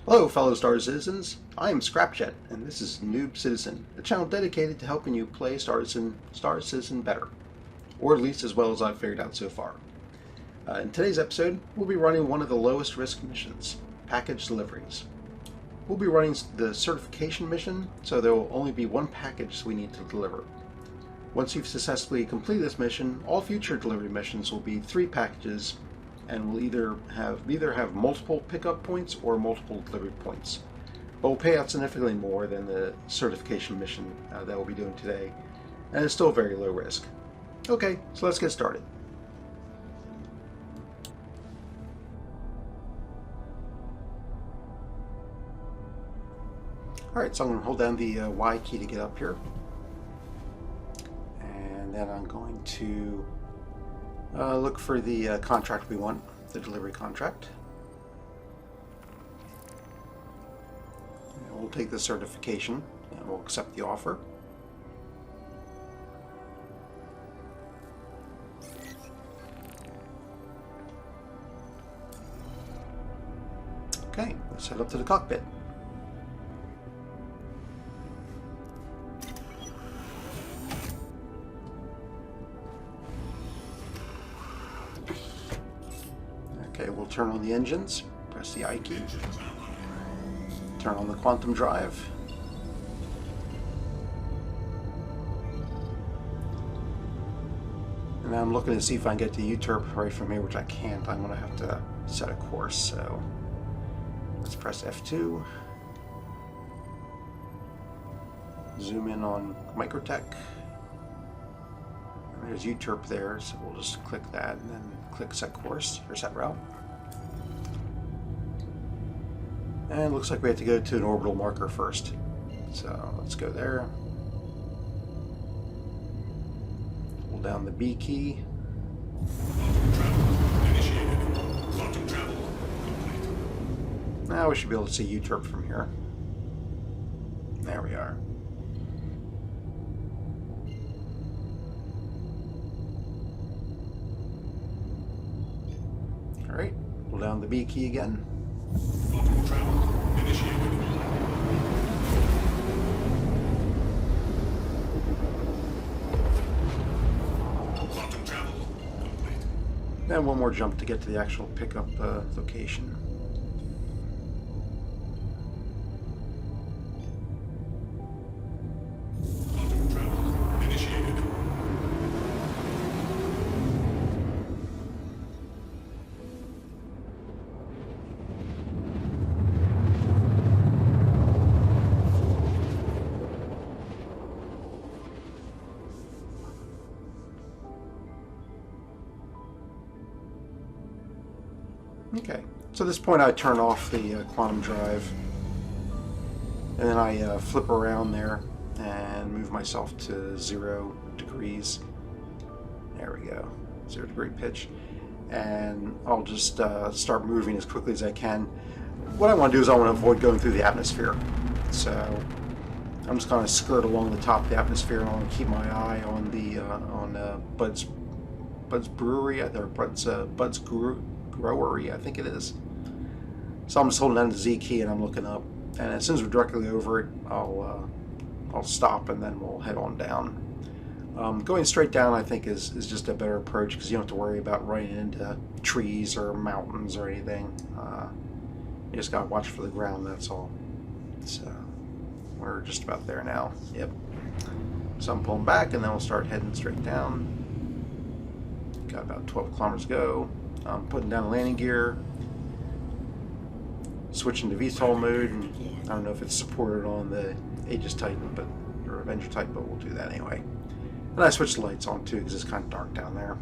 Hello, fellow Star Citizens. I am Scrapjet, and this is Noob Citizen, a channel dedicated to helping you play Star Citizen better, or at least as well as I've figured out so far. In today's episode, we'll be running one of the lowest risk missions, package deliveries. We'll be running the certification mission, so there will only be one package we need to deliver. Once you've successfully completed this mission, all future delivery missions will be 3 packages and will either have multiple pickup points or multiple delivery points. But will pay out significantly more than the certification mission that we'll be doing today, and it's still very low risk. Okay, so let's get started. Alright, so I'm going to hold down the Y key to get up here. And then I'm going to look for the contract we want, the delivery contract. And we'll take the certification and we'll accept the offer. Okay, let's head up to the cockpit. Okay, we'll turn on the engines, press the I key, turn on the quantum drive. And now I'm looking to see if I can get to UTERP right from here, which I can't. I'm going to have to set a course, so let's press F2. Zoom in on Microtech. And there's UTERP there, so we'll just click that and then click set course, or set route. And it looks like we have to go to an orbital marker first. So let's go there. Hold down the B key. Now we should be able to see UTERP from here. There we are. Alright, hold down the B key again. Then one more jump to get to the actual pickup location. Okay, so at this point I turn off the quantum drive, and then I flip around there and move myself to 0 degrees. There we go, 0 degree pitch. And I'll just start moving as quickly as I can. What I want to do is I want to avoid going through the atmosphere. So I'm just going to skirt along the top of the atmosphere, and I want to keep my eye on the Bud's Brewery, or Bud's Growery, I think it is. So I'm just holding down the Z key and I'm looking up, and as soon as we're directly over it, I'll stop and then we'll head on down. Going straight down, I think, is just a better approach, because you don't have to worry about running into trees or mountains or anything. You just gotta watch for the ground, that's all. So we're just about there now. Yep. So I'm pulling back, and then we'll start heading straight down. Got about 12 kilometers to go. I'm putting down landing gear, switching to VTOL mode, and I don't know if it's supported on the Aegis Titan, or Avenger Titan, but we'll do that anyway. And I switched the lights on too, because it's kind of dark down there.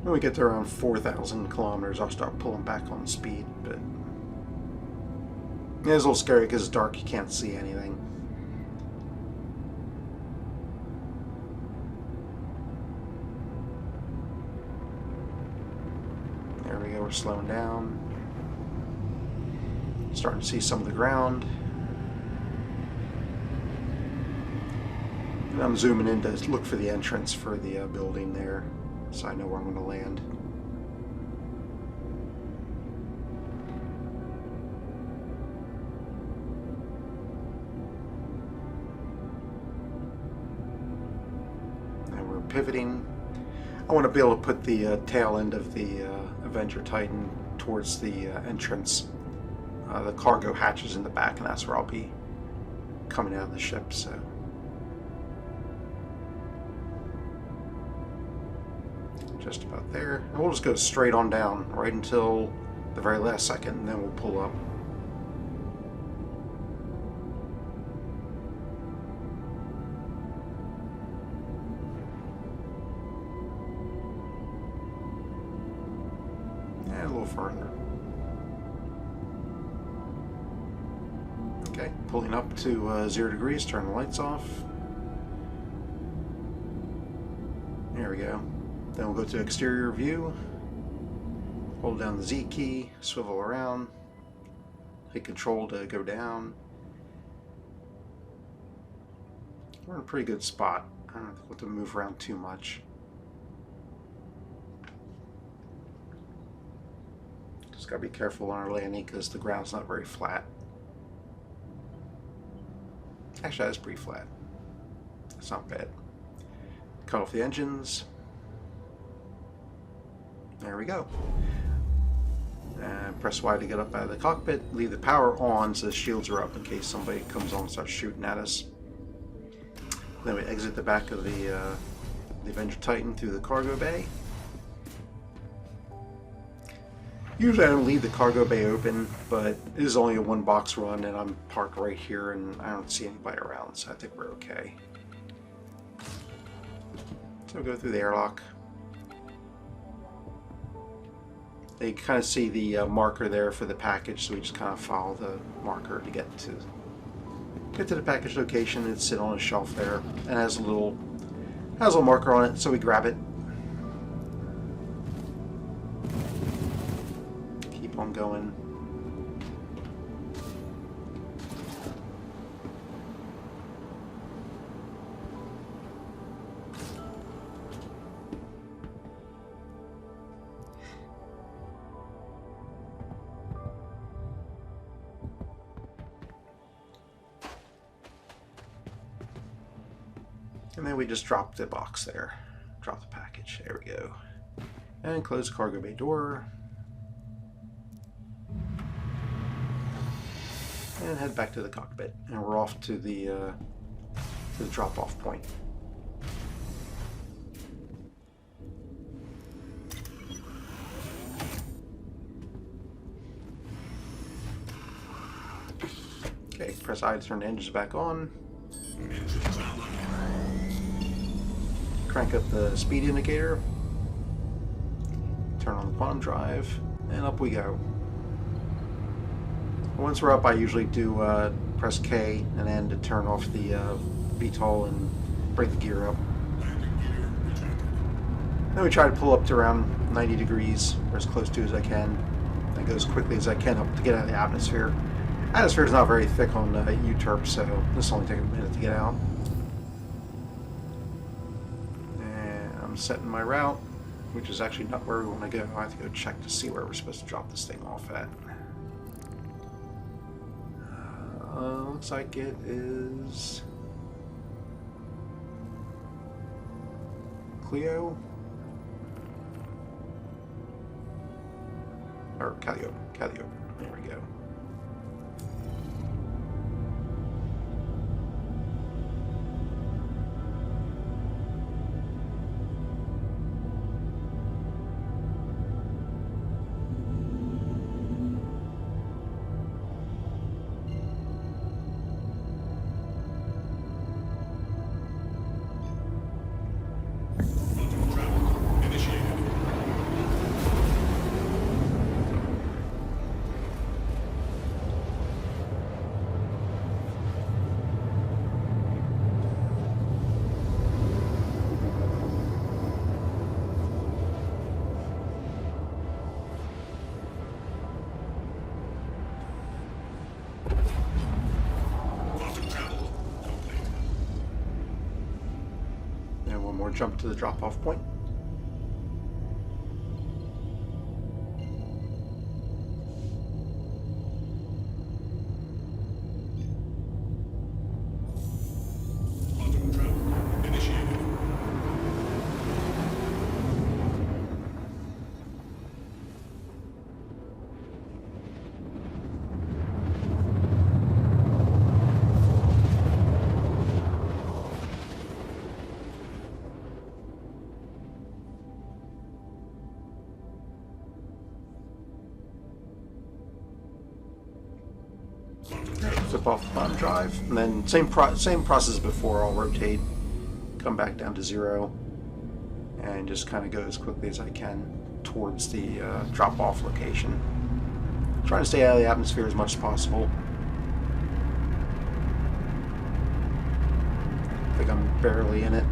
When we get to around 4,000 kilometers, I'll start pulling back on speed, but it's a little scary because it's dark, you can't see anything. There we go, we're slowing down. Starting to see some of the ground. And I'm zooming in to look for the entrance for the building there. so I know where I'm going to land. And we're pivoting. I want to be able to put the tail end of the Avenger Titan towards the entrance. The cargo hatch is in the back, and that's where I'll be coming out of the ship, so. Just about there. And we'll just go straight on down right until the very last second, and then we'll pull up. And a little further. Okay, pulling up to 0 degrees, turn the lights off. There we go. Then we'll go to exterior view, hold down the Z key, swivel around, hit control to go down. We're in a pretty good spot. I don't have to move around too much. Just gotta be careful on our landing because the ground's not very flat. Actually, that's pretty flat. That's not bad. Cut off the engines. There we go. And press Y to get up out of the cockpit. Leave the power on so the shields are up in case somebody comes on and starts shooting at us. Then we exit the back of the Avenger Titan through the cargo bay. Usually I don't leave the cargo bay open, but it is only a 1-box run and I'm parked right here and I don't see anybody around, so I think we're okay. So we'll go through the airlock. You kind of see the marker there for the package, so we just kind of follow the marker to get to the package location. It's sitting on a shelf there and has a little marker on it, so we grab it. Keep on going. And then we just drop the box there. Drop the package. There we go. And close the cargo bay door. And head back to the cockpit. And we're off to the drop-off point. Okay, press I to turn the engines back on. Crank up the speed indicator, turn on the quantum drive, and up we go. Once we're up, I usually do press K and N to turn off the VTOL and bring the gear up. Then we try to pull up to around 90 degrees, or as close to as I can, and go as quickly as I can up to get out of the atmosphere. Atmosphere is not very thick on UTERP, so this will only take a minute to get out. I'm setting my route, which is actually not where we want to go. I have to go check to see where we're supposed to drop this thing off at. Looks like it is Clio or Calliope. Calliope. There we go. Jump to the drop-off point. Flip off the bottom drive, and then same process as before. I'll rotate, come back down to 0, and just kind of go as quickly as I can towards the drop-off location. Trying to stay out of the atmosphere as much as possible. I think I'm barely in it.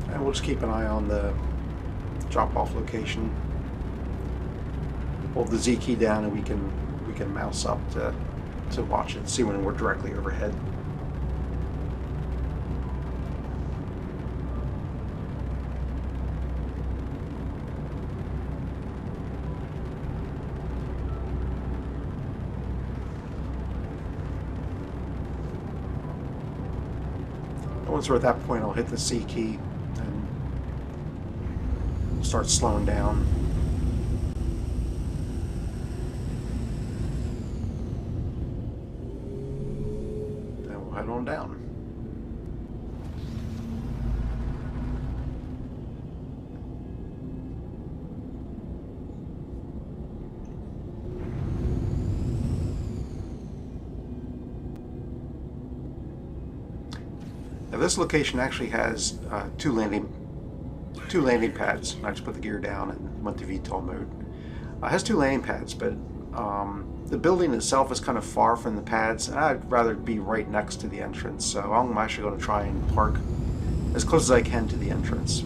And we'll just keep an eye on the drop-off location. Hold the Z key down, and we can mouse up to watch it, see when we're directly overhead. Once we're at that point, I'll hit the C key and start slowing down. Then we'll head on down. Now this location actually has two landing pads. I just put the gear down and went to VTOL mode. It has two landing pads, but the building itself is kind of far from the pads, and I'd rather be right next to the entrance. So I'm actually going to try and park as close as I can to the entrance.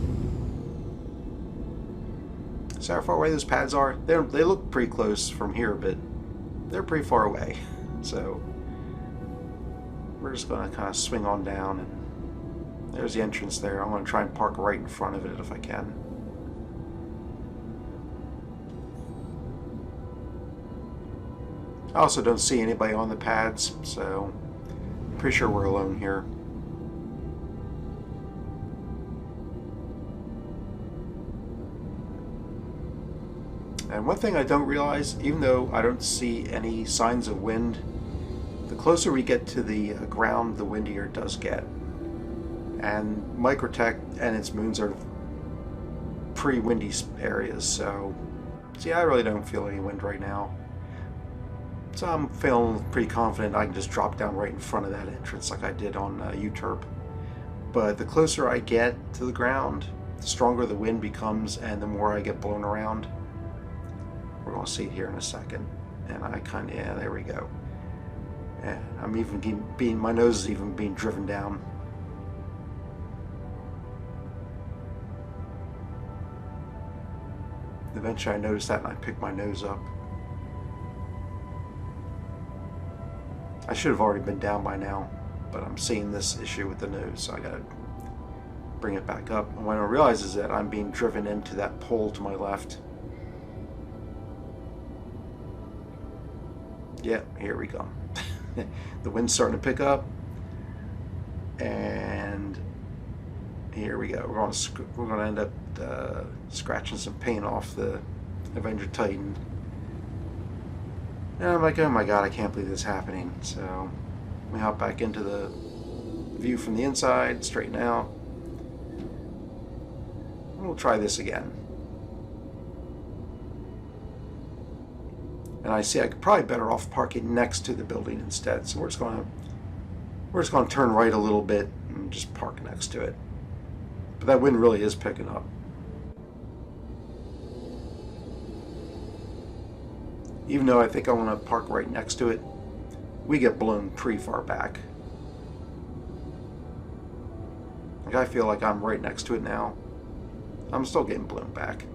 See how far away those pads are? They look pretty close from here, but they're pretty far away. So we're just going to kind of swing on down, and there's the entrance there. I'm going to try and park right in front of it if I can. I also don't see anybody on the pads, so I'm pretty sure we're alone here. And one thing I don't realize, even though I don't see any signs of wind, the closer we get to the ground, the windier it does get. And Microtech and its moons are pretty windy areas, so see, I really don't feel any wind right now. So I'm feeling pretty confident I can just drop down right in front of that entrance like I did on UTERP. But the closer I get to the ground, the stronger the wind becomes and the more I get blown around. We're going to see it here in a second. And I kind of, yeah, there we go. And I'm even my nose is even being driven down. Eventually I noticed that and I picked my nose up. I should have already been down by now, but I'm seeing this issue with the nose, so I gotta bring it back up. And when I realize is that I'm being driven into that pole to my left. Yeah, here we go. The wind's starting to pick up, and here we go. We're going to end up scratching some paint off the Avenger Titan. And I'm like, oh my god, I can't believe this is happening. So we hop back into the view from the inside, straighten out. And we'll try this again. And I see I could probably better off parking next to the building instead. So we're just going to turn right a little bit and just park next to it. But that wind really is picking up. Even though I think I want to park right next to it, we get blown pretty far back. Like I feel like I'm right next to it now. I'm still getting blown back.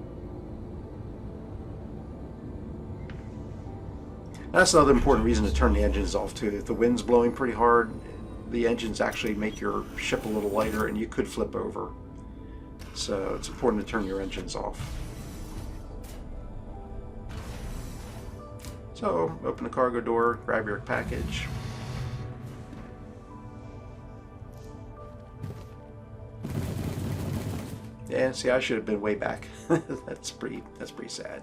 That's another important reason to turn the engines off too. If the wind's blowing pretty hard, the engines actually make your ship a little lighter and you could flip over. So it's important to turn your engines off. So open the cargo door, grab your package. Yeah, see, I should have been way back. That's pretty sad.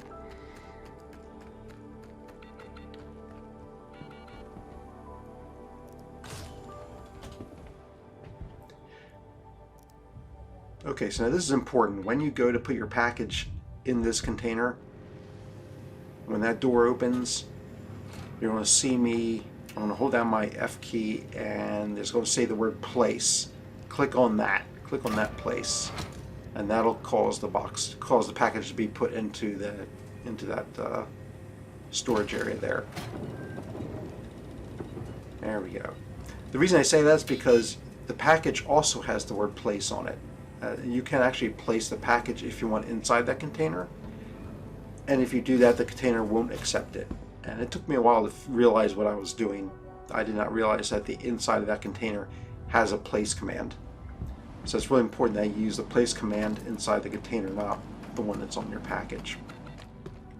Okay, so now this is important. When you go to put your package in this container, when that door opens, you're going to see me. I'm going to hold down my F key, and it's going to say the word place. Click on that. Click on that place, and that'll cause the package to be put into that storage area there. There we go. The reason I say that is because the package also has the word place on it. You can actually place the package if you want inside that container, and if you do that, the container won't accept it. And it took me a while to realize what I was doing. I did not realize that the inside of that container has a place command. So it's really important that you use the place command inside the container, not the one that's on your package.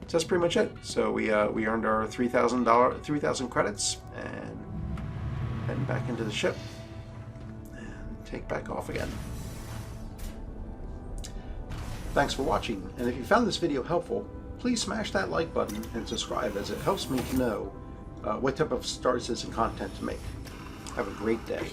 So that's pretty much it. So we earned our $3,000 credits, and heading back into the ship and take back off again. Thanks for watching, and if you found this video helpful, please smash that like button and subscribe, as it helps me to know what type of Star Citizen content to make. Have a great day.